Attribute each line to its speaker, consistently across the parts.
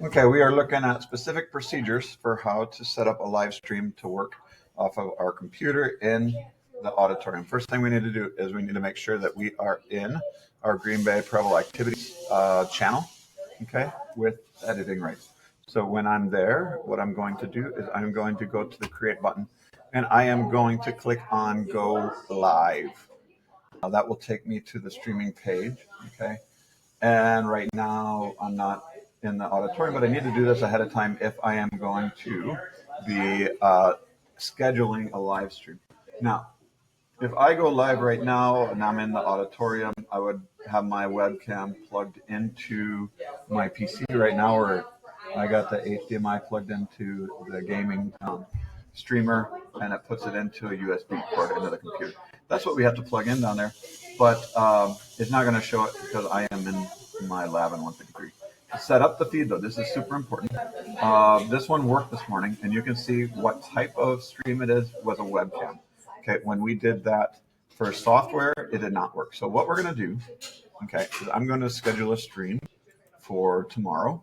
Speaker 1: Okay, we are looking at specific procedures for how to set up a live stream to work off of our computer in the auditorium. First thing we need to do is we need to make sure that we are in our Green Bay Preble Activities channel, okay, with editing rights. So when I'm there, what I'm going to do is I'm going to go to the Create button, and I am going to click on Go Live. Now that will take me to the streaming page, okay? And right now, I'm not in the auditorium, but I need to do this ahead of time if I am going to be scheduling a live stream. Now, if I go live right now and I'm in the auditorium, I would have my webcam plugged into my PC right now, or I got the HDMI plugged into the gaming streamer, and it puts it into a USB port into the computer. That's what we have to plug in down there, but it's not going to show it because I am in my lab in 153. To set up the feed, though, this is super important. This one worked this morning, and you can see what type of stream it is with a webcam. Okay, when we did that for software, it did not work. So what we're going to do, okay, is I'm going to schedule a stream for tomorrow.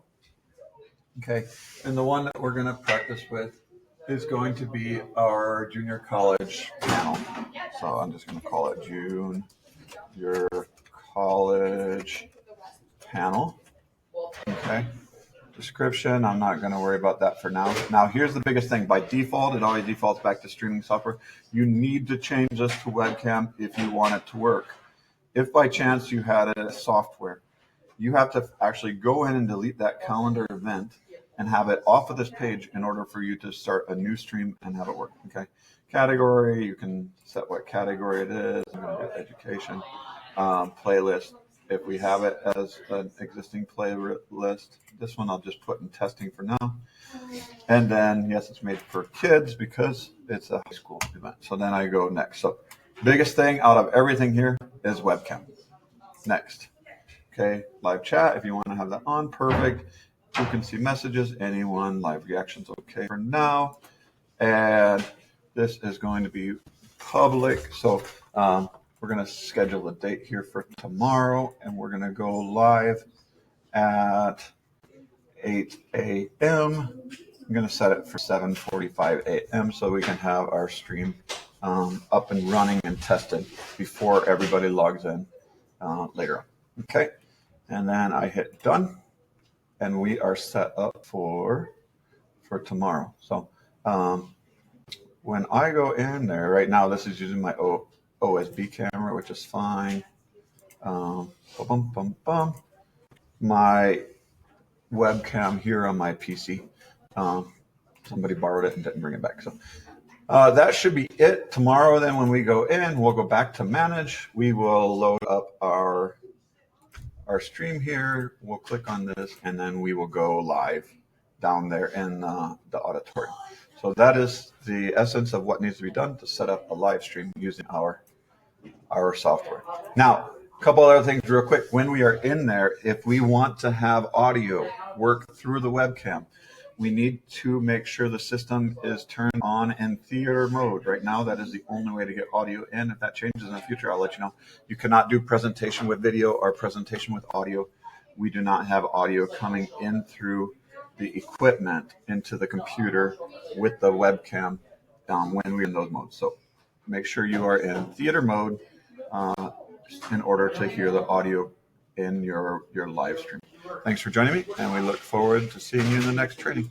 Speaker 1: Okay, and the one that we're going to practice with is going to be our junior college panel. So I'm just going to call it Junior College Panel. Okay. Description, I'm not going to worry about that for now. Now, here's the biggest thing. By default, it always defaults back to streaming software. You need to change this to webcam if you want it to work. If by chance you had it as software, you have to actually go in and delete that calendar event and have it off of this page in order for you to start a new stream and have it work. Okay. Category, you can set what category it is. I'm going to do education. Playlist. If we have it as an existing playlist, this one I'll just put in testing for now. And then, yes, it's made for kids because it's a high school event. So then I go next. So biggest thing out of everything here is webcam. Next. Okay, live chat. If you want to have that on, perfect. You can see messages, anyone, live reactions, okay for now. And this is going to be public. So we're going to schedule a date here for tomorrow, and we're going to go live at 8 a.m. I'm going to set it for 7:45 a.m. so we can have our stream up and running and tested before everybody logs in later on. Okay, and then I hit done, and we are set up for tomorrow. So when I go in there right now, this is using my OSB camera, which is fine. My webcam here on my PC. Somebody borrowed it and didn't bring it back. So that should be it. Tomorrow, then, when we go in, we'll go back to manage. We will load up our stream here. We'll click on this, and then we will go live down there in the auditorium. So that is the essence of what needs to be done to set up a live stream using our software. Now, a couple other things real quick. When we are in there, if we want to have audio work through the webcam, we need to make sure the system is turned on in theater mode. Right now, that is the only way to get audio in. If that changes in the future, I'll let you know. You cannot do presentation with video or presentation with audio. We do not have audio coming in through the equipment into the computer with the webcam when we're in those modes. So make sure you are in theater mode in order to hear the audio in your live stream. Thanks for joining me, and we look forward to seeing you in the next training.